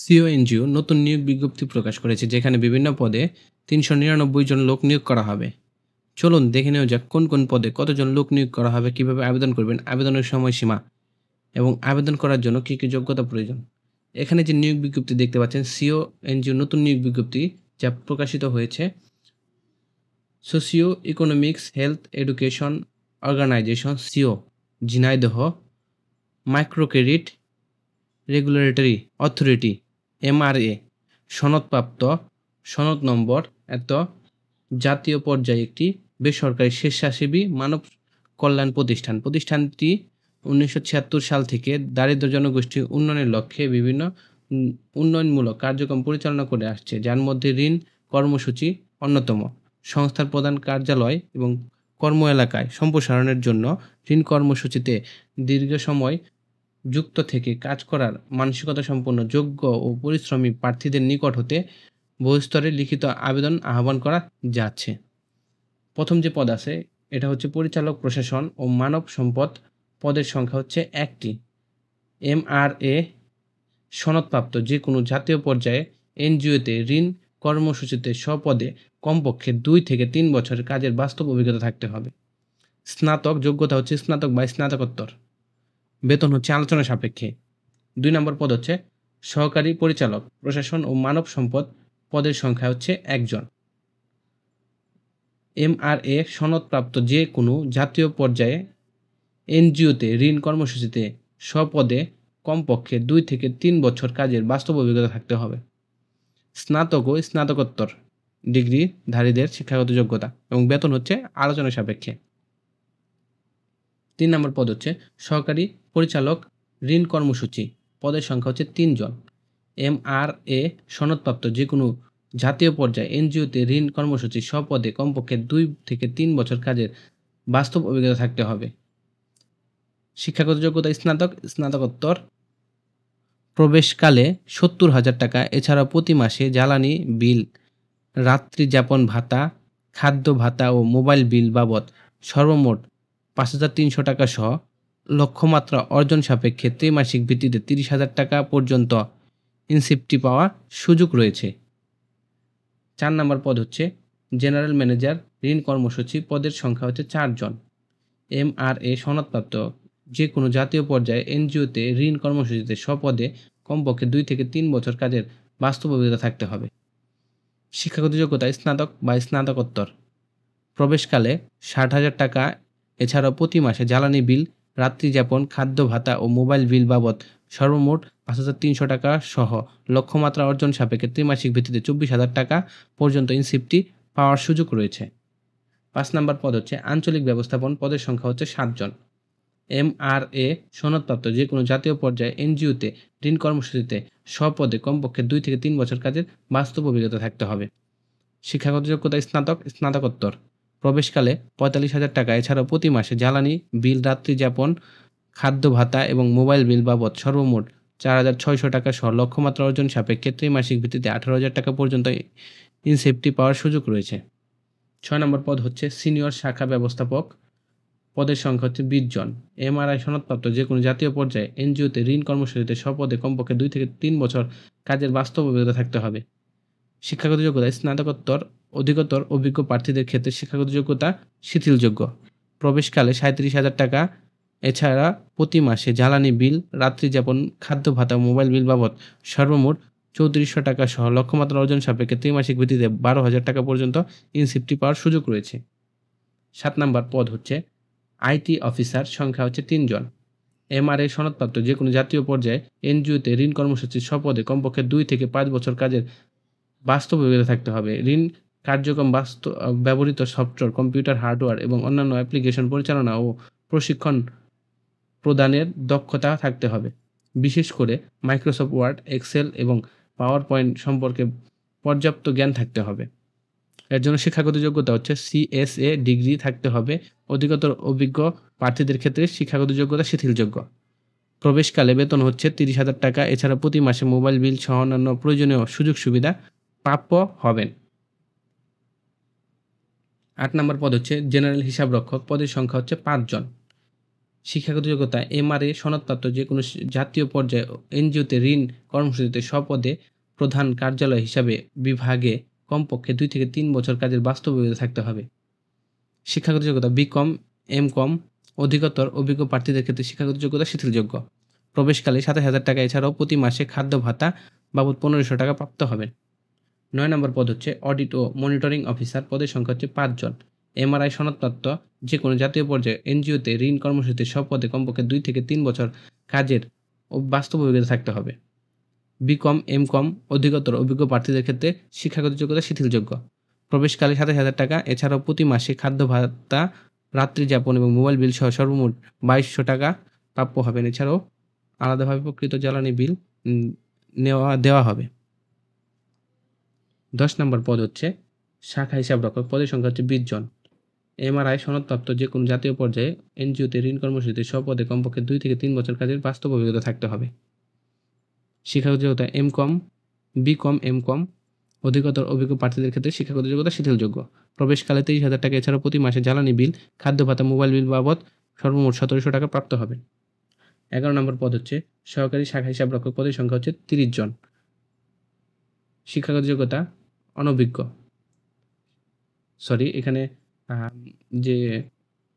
CO NGO নতুন নিয়োগ বিজ্ঞপ্তি প্রকাশ করেছে, যেখানে বিভিন্ন পদে ৩৯৯ জন লোক নিয়োগ করা হবে। চলুন দেখে নেওয়া যাক কোন কোন পদে কতজন লোক নিয়োগ করা হবে, কিভাবে আবেদন করবেন, আবেদনের সময়সীমা এবং আবেদন করার জন্য কী কী যোগ্যতা প্রয়োজন। এখানে যে নিয়োগ বিজ্ঞপ্তি দেখতে পাচ্ছেন, সিও এনজিও নতুন নিয়োগ বিজ্ঞপ্তি যা প্রকাশিত হয়েছে socio economics health education organisation সিও Jhenaidah, micro credit regulatory authority MRA, সনদপ্রাপ্ত, সনদ নম্বর এত, জাতীয় পর্যায়ে একটি বেসরকারি স্বেচ্ছাসেবী মানব কল্যাণ প্রতিষ্ঠান। প্রতিষ্ঠানটি 1976 সাল থেকে দারিদ্র জনগোষ্ঠীর উন্নয়নের লক্ষ্যে বিভিন্ন উন্নয়নমূলক কার্যক্রম পরিচালনা করে আসছে, যার মধ্যে ঋণ কর্মসূচি অন্যতম। সংস্থার প্রধান কার্যালয় এবং কর্ম এলাকায় সম্প্রসারণের জন্য ঋণ কর্মসূচিতে দীর্ঘ সময় যুক্ত থেকে কাজ করার মানসিকতা সম্পন্ন যোগ্য ও পরিশ্রমী প্রার্থীদের নিকট হতে বহুস্তরে লিখিত আবেদন আহ্বান করা যাচ্ছে। প্রথম যে পদ আছে এটা হচ্ছে পরিচালক প্রশাসন ও মানব সম্পদ। পদের সংখ্যা হচ্ছে 1টি। এমআরএ সনদপ্রাপ্ত যে কোনো জাতীয় পর্যায়ে এনজিওতে ঋণ কর্মসূচিতে স্বপদে কমপক্ষে 2 থেকে 3 বছরের কাজের বাস্তব অভিজ্ঞতা থাকতে হবে। স্নাতক যোগ্যতা হচ্ছে স্নাতক বা স্নাতকোত্তর। বেতন হচ্ছে আলোচনা সাপেক্ষে। 2 নম্বর পদ হচ্ছে সহকারী পরিচালক প্রশাসন ও মানব সম্পদ। পদের সংখ্যা হচ্ছে 1 জন। এমআরএ সনদপ্রাপ্ত যে কোনো জাতীয় পর্যায়ে এনজিওতে ঋণ কর্মসূচিতে স্বপদে কমপক্ষে 2 থেকে 3 বছর কাজের বাস্তব অভিজ্ঞতা থাকতে হবে। স্নাতক ও স্নাতকোত্তর ডিগ্রিধারীদের শিক্ষাগত যোগ্যতা এবং বেতন হচ্ছে আলোচনা সাপেক্ষে। 3 নম্বর পদ হচ্ছে সহকারী পরিচালক ঋণ কর্মসূচি। পদের সংখ্যা হচ্ছে 3 জন। এমআরএ সনদপ্রাপ্ত যে কোনো জাতীয় পর্যায়ে এনজিওতে ঋণ কর্মসূচি স্বপদে কমপক্ষে 2 থেকে 3 বছর কাজের বাস্তব অভিজ্ঞতা থাকতে হবে। শিক্ষাগত যোগ্যতা স্নাতক, স্নাতকোত্তর। প্রবেশকালে 70,000 টাকা। এছাড়াও প্রতি মাসে জ্বালানি বিল, রাত্রি যাপন ভাতা, খাদ্য ভাতা ও মোবাইল বিল বাবদ সর্বমোট 5,300 টাকা সহ লক্ষ্যমাত্রা অর্জন সাপেক্ষে ত্রিমাসিক ভিত্তিতে 30,000 টাকা পর্যন্ত ইনসেন্টিভ পাওয়ার সুযোগ রয়েছে। 4 নম্বর পদ হচ্ছে জেনারেল ম্যানেজার ঋণ কর্মসূচি। পদের সংখ্যা হচ্ছে 4 জন। এমআরএ সনদপ্রাপ্ত যে কোনো জাতীয় পর্যায়ে এনজিওতে ঋণ কর্মসূচিতে স্বপদে কমপক্ষে 2 থেকে 3 বছর কাজের বাস্তব অভিজ্ঞতা থাকতে হবে। শিক্ষাগত যোগ্যতা স্নাতক বা স্নাতকোত্তর। প্রবেশকালে 60,000 টাকা। এছাড়াও প্রতি মাসে জ্বালানি বিল, রাত্রি যাপন, খাদ্য ভাতা ও মোবাইল বিল বাবদ সর্বমোট 5,300 টাকা সহ লক্ষ্যমাত্রা অর্জন সাপেক্ষে ত্রিমাসিক ভিত্তিতে 24,000 টাকা পর্যন্ত ইনসেন্টিভ পাওয়ার সুযোগ রয়েছে। 5 নম্বর পদ হচ্ছে আঞ্চলিক ব্যবস্থাপন। পদের সংখ্যা হচ্ছে 7 জন। এমআরএ সনদপ্রাপ্ত যে কোনো জাতীয় পর্যায়ে এনজিওতে ঋণ কর্মসূচিতে স্বপদে কমপক্ষে 2 থেকে 3 বছর কাজের বাস্তব অভিজ্ঞতা থাকতে হবে। শিক্ষাগত যোগ্যতা স্নাতক, স্নাতকোত্তর। প্রবেশকালে 45,000 টাকা। এছাড়াও প্রতি মাসে জ্বালানি বিল, রাত্রি যাপন, খাদ্য ভাতা এবং মোবাইল বিল বাবদ সর্বমোট 4,600 টাকা সহ লক্ষ্যমাত্রা অর্জন সাপেক্ষে ত্রিমাসিক ভিত্তিতে 18,000 টাকা পর্যন্ত ইনসেন্টিভ পাওয়ার সুযোগ রয়েছে। 6 নম্বর পদ হচ্ছে সিনিয়র শাখা ব্যবস্থাপক। পদের সংখ্যা হচ্ছে 20 জন। এমআরআই সনদপ্রাপ্ত যে কোনো জাতীয় পর্যায়ে এনজিওতে ঋণ কর্মসূচিতে স্বপদে কমপক্ষে 2 থেকে 3 বছর কাজের বাস্তব অভিজ্ঞতা থাকতে হবে। শিক্ষাগত যোগ্যতা স্নাতকোত্তর। অধিকতর অভিজ্ঞ প্রার্থীদের ক্ষেত্রে শিক্ষাগত যোগ্যতা শিথিলযোগ্য। প্রবেশকালে 37,000 টাকা। এছাড়া প্রতি মাসে জ্বালানি বিল, রাত্রি যাপন, খাদ্য ভাতা ও মোবাইল বিল বাবদ সর্বমোট 3,400 টাকা সহ লক্ষ্যমাত্রা অর্জন সাপেক্ষে ত্রিমাসিক ভিত্তিতে 12,000 টাকা পর্যন্ত ইনসেন্টিভ পাওয়ার সুযোগ রয়েছে। 7 নম্বর পদ হচ্ছে আইটি অফিসার। সংখ্যা হচ্ছে 3 জন। এমআরএ সনদপ্রাপ্ত যে কোনো জাতীয় পর্যায়ে এনজিওতে ঋণ কর্মসূচির স্বপদে কমপক্ষে 2 থেকে 5 বছর কাজের বাস্তব অভিজ্ঞতা থাকতে হবে। ঋণ কার্যক্রম ব্যবহৃত সফটওয়্যার, কম্পিউটার হার্ডওয়্যার এবং অন্যান্য অ্যাপ্লিকেশন পরিচালনা ও প্রশিক্ষণ প্রদানের দক্ষতা থাকতে হবে। বিশেষ করে মাইক্রোসফট ওয়ার্ড, এক্সেল এবং পাওয়ার পয়েন্ট সম্পর্কে পর্যাপ্ত জ্ঞান থাকতে হবে। এর জন্য শিক্ষাগত যোগ্যতা হচ্ছে সিএসএ ডিগ্রি থাকতে হবে। অধিকতর অভিজ্ঞ প্রার্থীদের ক্ষেত্রে শিক্ষাগত যোগ্যতা শিথিলযোগ্য। প্রবেশকালে বেতন হচ্ছে 30,000 টাকা। এছাড়া প্রতি মাসে মোবাইল বিল সহ অন্যান্য প্রয়োজনীয় সুযোগ সুবিধা প্রাপ্য হবেন। 8 নম্বর পদ হচ্ছে জেনারেল হিসাবরক্ষক। পদের সংখ্যা হচ্ছে 5 জন। শিক্ষাগত যোগ্যতা এমআরএ সনদপ্রাপ্ত যে কোনো জাতীয় পর্যায়ে এনজিওতে ঋণ কর্মসূচিতে স্বপদে প্রধান কার্যালয় হিসাবে বিভাগে কমপক্ষে 2 থেকে 3 বছর কাজের বাস্তব অভিজ্ঞতা থাকতে হবে। শিক্ষাগত যোগ্যতা বিকম, এমকম, অধিকতর অভিজ্ঞ প্রার্থীদের ক্ষেত্রে শিক্ষাগত যোগ্যতা শিথিলযোগ্য। প্রবেশকালে ২৭,০০০ টাকা এছাড়াও প্রতি মাসে খাদ্য ভাতা বাবদ ১৫০০ টাকা প্রাপ্ত হবেন। ৯ নম্বর পদ হচ্ছে অডিট ও মনিটরিং অফিসার, পদের সংখ্যা হচ্ছে ৫ জন। এমআরআই সনদপ্রাপ্ত যে কোনো জাতীয় পর্যায়ে এনজিওতে ঋণ কর্মসূচিতে সব পদে কমপক্ষে 2 থেকে 3 বছর কাজের বাস্তব অভিজ্ঞতা থাকতে হবে। বিকম, এমকম, অধিকতর অভিজ্ঞ প্রার্থীদের ক্ষেত্রে শিক্ষাগত যোগ্যতা শিথিলযোগ্য। প্রবেশকালে ২৭,০০০ টাকা এছাড়াও প্রতি মাসে খাদ্য ভাতা, রাত্রি যাপন এবং মোবাইল বিল সহ সর্বমোট ২২০০ টাকা প্রাপ্য হবেন। এছাড়াও আলাদাভাবে প্রকৃত জ্বালানি বিল দেওয়া হবে। ১০ নম্বর পদ হচ্ছে শাখা হিসাবরক্ষক, পদের সংখ্যা হচ্ছে ২০ জন। এমআরআই সনদপ্রাপ্ত যে কোনো জাতীয় পর্যায়ে এনজিওতে ঋণ কর্মসূচিতে সব পদে কমপক্ষে 2 থেকে 3 বছর কাজের বাস্তব অভিজ্ঞতা থাকতে হবে। শিক্ষাগত যোগ্যতা এমকম, বিকম, এমকম, অধিকতর অভিজ্ঞ প্রার্থীদের ক্ষেত্রে শিক্ষাগত যোগ্যতা শিথিলযোগ্য। প্রবেশকালে ৩০,০০০ টাকা এছাড়াও প্রতি মাসে জ্বালানি বিল, খাদ্য ভাতা, মোবাইল বিল বাবদ সর্বমোট ১৭০০ টাকা প্রাপ্ত হবে। ১১ নম্বর পদ হচ্ছে সহকারী শাখা হিসাবরক্ষক, পদের সংখ্যা হচ্ছে ৩০ জন। শিক্ষাগত যোগ্যতা অনভিজ্ঞ, এখানে যে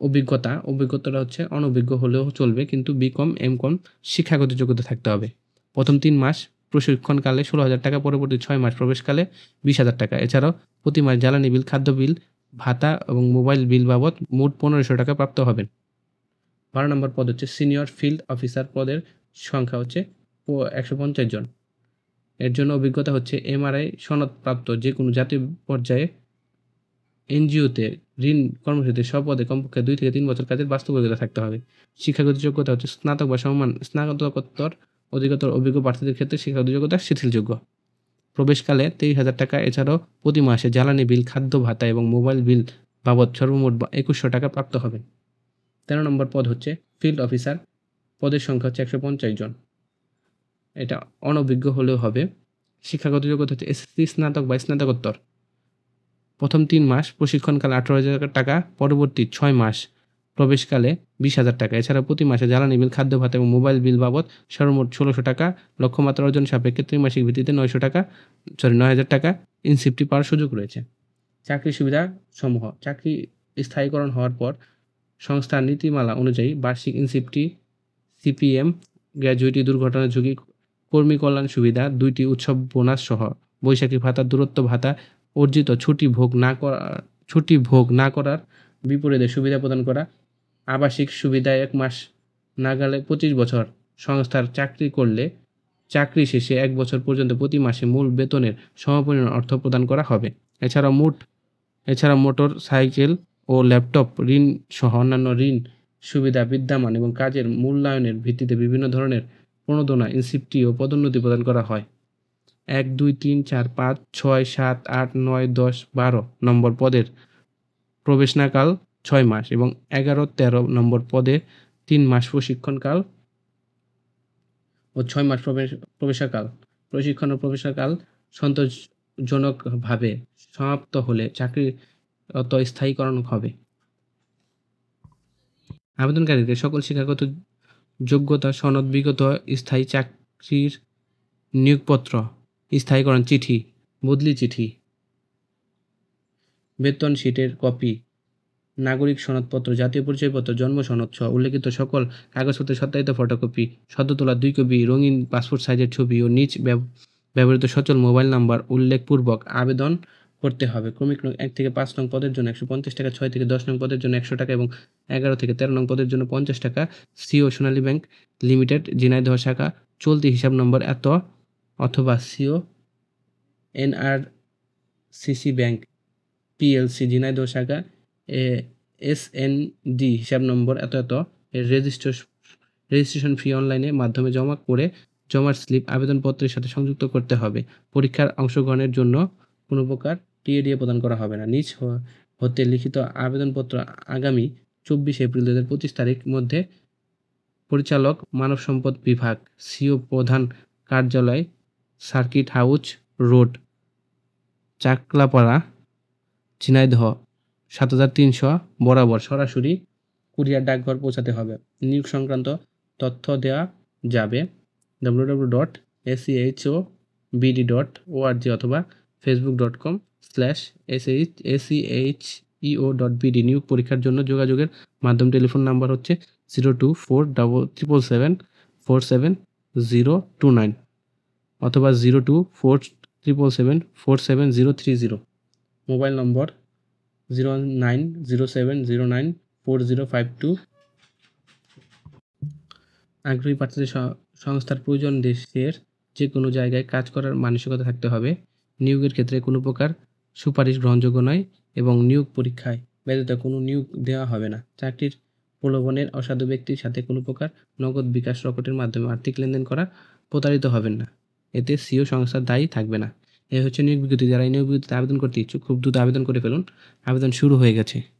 অভিজ্ঞতাটা হচ্ছে অনভিজ্ঞ হলেও চলবে, কিন্তু বিকম, এমকম শিক্ষাগত যোগ্যতা থাকতে হবে। প্রথম ৩ মাস প্রশিক্ষণকালে ১৬,০০০ টাকা, পরবর্তী ৬ মাস প্রবেশকালে ২০,০০০ টাকা। এছাড়াও প্রতি মাস জ্বালানি বিল, খাদ্য বিল, ভাতা এবং মোবাইল বিল বাবদ মোট ১৫০০ টাকা প্রাপ্ত হবেন। ১২ নম্বর পদ হচ্ছে সিনিয়র ফিল্ড অফিসার, পদের সংখ্যা হচ্ছে ১৫০ জন। এর জন্য অভিজ্ঞতা হচ্ছে এমআরআই সনদপ্রাপ্ত যে কোনো জাতীয় পর্যায়ে এনজিওতে ঋণ কর্মসূচিতে সব পদে কমপক্ষে 2 থেকে 3 বছর কাজের বাস্তব অভিজ্ঞতা থাকতে হবে। শিক্ষাগত যোগ্যতা হচ্ছে স্নাতক বা সমমান স্নাতকোত্তর, অধিকতর অভিজ্ঞ প্রার্থীদের ক্ষেত্রে শিক্ষাগত যোগ্যতা শিথিলযোগ্য। প্রবেশকালে ৩০,০০০ টাকা এছাড়াও প্রতি মাসে জ্বালানি বিল, খাদ্য ভাতা এবং মোবাইল বিল বাবদ সর্বমোট ২১০০ টাকা প্রাপ্ত হবে। ১৩ নম্বর পদ হচ্ছে ফিল্ড অফিসার, পদের সংখ্যা হচ্ছে ১৫০ জন। এটা অনভিজ্ঞ হলেও হবে। শিক্ষাগত যোগ্যতা হচ্ছে এসএসসি, স্নাতক বা স্নাতকোত্তর। প্রথম ৩ মাস প্রশিক্ষণকালে ১৮,০০০ টাকা, পরবর্তী ৬ মাস প্রবেশকালে ২০,০০০ টাকা। এছাড়া প্রতি মাসে জ্বালানি বিল, খাদ্য ভাতা এবং মোবাইল বিল বাবদ সর্বমোট ১৬০০ টাকা। লক্ষ্যমাত্রা অর্জন সাপেক্ষে ত্রিমাসিক ভিত্তিতে ৯,০০০ টাকা ইনসেন্টিভ পাওয়ার সুযোগ রয়েছে। চাকরি সুবিধা সমূহ: চাকরি স্থায়ীকরণ হওয়ার পর সংস্থার নীতিমালা অনুযায়ী বার্ষিক ইনসেন্টিভ, সিপিএম, গ্র্যাজুইটি, দুর্ঘটনা ঝুঁকি, কর্মী কল্যাণ সুবিধা, 2টি উৎসব বোনাস সহ বৈশাখী ভাতা, দূরত্ব ভাতা, অর্জিত ছুটি ভোগ না করার বিপরীতে সুবিধা প্রদান করা, আবাসিক সুবিধা 1 মাস নাগালে 25 বছর সংস্থার চাকরি করলে চাকরি শেষে 1 বছর পর্যন্ত প্রতি মাসে মূল বেতনের সমপরিমাণ অর্থ প্রদান করা হবে। এছাড়া মোটর সাইকেল ও ল্যাপটপ ঋণ সহ অন্যান্য ঋণ সুবিধা বিদ্যমান এবং কাজের মূল্যায়নের ভিত্তিতে বিভিন্ন ধরনের প্রণোদনা, ইনসেন্টিভ ও পদোন্নতি প্রদান করা হয়। ১, ২, ৩, ৪, ৫, ৬, ৭, ৮, ৯, ১০, ১২ নম্বর পদের প্রবেশনাকাল ৬ মাস এবং ১১, ১৩ নম্বর পদে ৩ মাস প্রশিক্ষণকাল ও ৬ মাস প্রশিক্ষণ ও প্রবেশকাল সন্তোষজনকভাবে সমাপ্ত হলে চাকরিরত স্থায়ীকরণ হবে। আবেদনকারীদের সকল শিক্ষাগত যোগ্যতা সনদ, বিগত স্থায়ী চাকরির নিয়োগপত্র, স্থায়ীকরণ চিঠি, বদলি চিঠি, বেতন শিটের কপি, নাগরিক সনদপত্র, জাতীয় পরিচয়পত্র, জন্ম সনদ সহ উল্লেখিত সকল কাগজপত্রের সত্যায়িত ফটোকপি, সদ্য তোলা 2 কপি রঙিন পাসপোর্ট সাইজের ছবি ও নিজ ব্যবহৃত সচল মোবাইল নাম্বার উল্লেখপূর্বক আবেদন করতে হবে। ক্রমিক নং 1 থেকে 5 নং পদের জন্য 150 টাকা, 6 থেকে 10 নং পদের জন্য 100 টাকা এবং 11 থেকে 13 নং পদের জন্য 50 টাকা। সিও সোনালী ব্যাংক লিমিটেড, ঝিনাইদহ শাখা, চলতি হিসাব নম্বর এত অথবা সিও এনআরসিসি ব্যাংক পিএলসি, ঝিনাইদহ শাখা, এসএনডি হিসাব নম্বর এত এর রেজিস্ট্রেশন ফি অনলাইনে মাধ্যমে জমা করে জমার স্লিপ আবেদনপত্রের সাথে সংযুক্ত করতে হবে। পরীক্ষার অংশগ্রহণের জন্য কোনো প্রকার টিএডিএ প্রদান করা হবে না। নিজ হতে লিখিত আবেদনপত্র আগামী 24 এপ্রিল 2025 তারিখ মধ্যে পরিচালক, মানব সম্পদ বিভাগ, সিও, প্রধান কার্যালয়, circuit house road, Chaklapara, Jhenaidah 7300 বরাবর সরাসরি কুরিয়ার ডাকঘর পৌঁছাতে হবে। নিয়োগ সংক্রান্ত তথ্য দেওয়া যাবে www.achobd.org অথবা facebook.com/acheo.bd। নিয়োগ পরীক্ষার জন্য যোগাযোগের মাধ্যম টেলিফোন নাম্বার হচ্ছে 024777477029 অথবা 024777477030। মোবাইল নম্বর 0907094052। আগ্রহী প্রার্থীদের সংস্থার প্রয়োজন দেশের যে কোনো জায়গায় কাজ করার মানসিকতা থাকতে হবে। নিয়োগের ক্ষেত্রে কোনো প্রকার সুপারিশ গ্রহণযোগ্য নয় এবং নিয়োগ পরীক্ষায় ব্যতীত কোনো নিয়োগ দেওয়া হবে না। চাকরির প্রলোভনের অসাধু ব্যক্তির সাথে কোনো প্রকার নগদ বিকাশ রকেটের মাধ্যমে আর্থিক লেনদেন করা প্রতারিত হবেন না। এতে সিও সংস্থার দায়ী থাকবে না। এই হচ্ছে নিয়োগ বিজ্ঞপ্তি। যারা এই নিয়োগ বিজ্ঞপ্তিতে আবেদন করতে ইচ্ছুক খুব দ্রুত আবেদন করে ফেলুন। আবেদন শুরু হয়ে গেছে।